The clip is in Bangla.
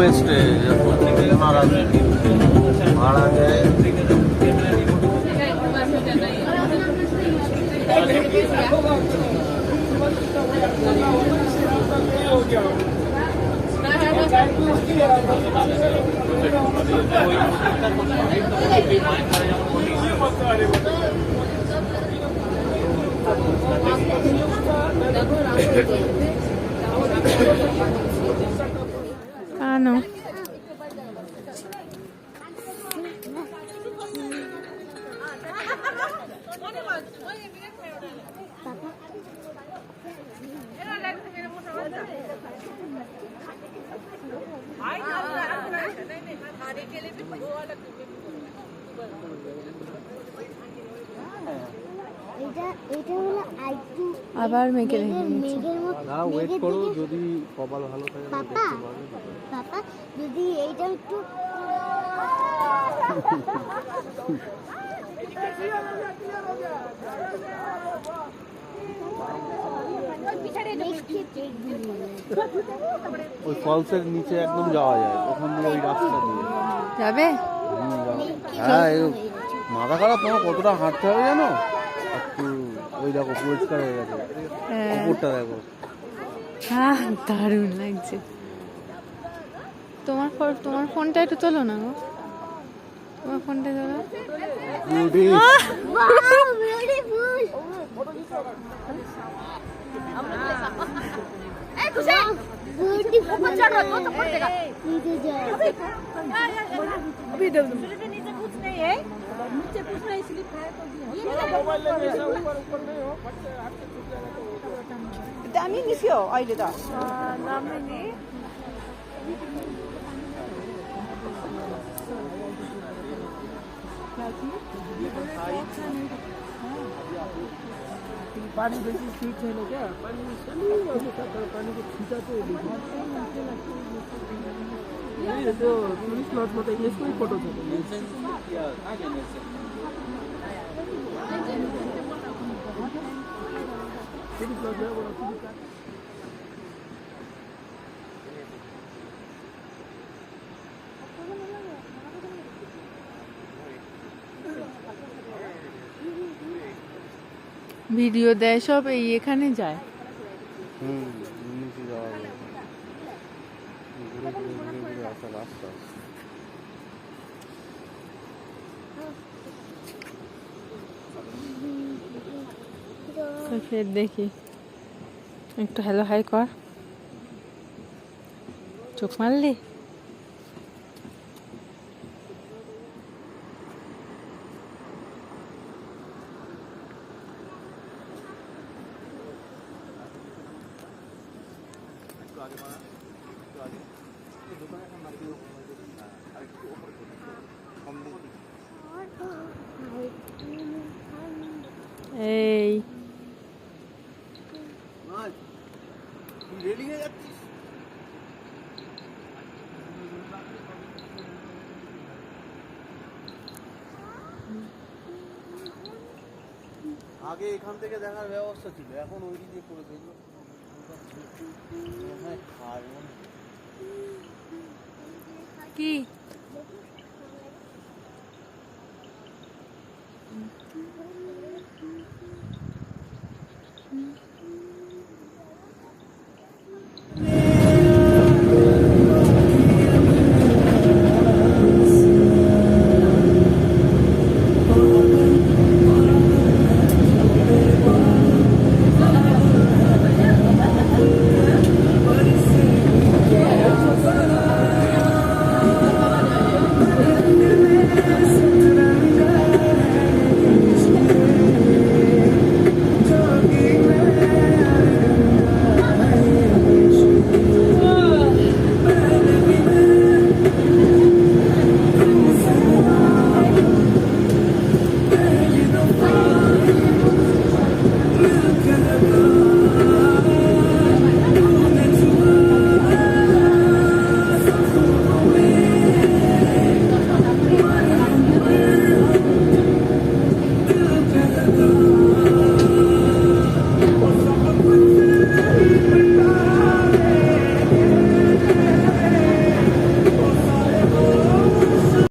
হোমস্টে ওনারা ভাড়া দেয়। Ano? আবার মেঘে ওয়েট করো, যদি কপাল ভালো থাকে পাপা পাপা যদি এইটা একটু ওই ফলসের নিচে একদম যাওয়া যায়, ওখান দিয়ে ওই রাস্তা দিয়ে যাবে। হ্যাঁ, মাথা খারাপ, তোমার কতটা হাঁটতে হবে জানো? একটু ওই দেখো পরিষ্কার হয়ে গেছে, উপরটা দেখো। হ্যাঁ, দারুণ লাগছে। তোমার ফোনটা একটু তোলো না গো, তোমার ফোনটা তোলো। दामी निस्क्यो अहिले त पानी बेसी स्पिड छैन क्या, पानी पानीको छिटा चाहिँ त्यो टुरिस्ट लजमा त यसकै फोटो छ। ভিডিও দেয় সব, এই এখানে যায়। নিচে যাওয়া যায়, ঘুরে ঘুরে ঘুরে ঘুরে আসা রাস্তা। ফের দেখি একটু হ্যালো হাই কর, চোখ মারলি। এই রেডি হয়ে যাচ্ছিস? আগে এখান থেকে দেখার ব্যবস্থা ছিল, এখন ওই দিকে করে দেখলো। কি Look at the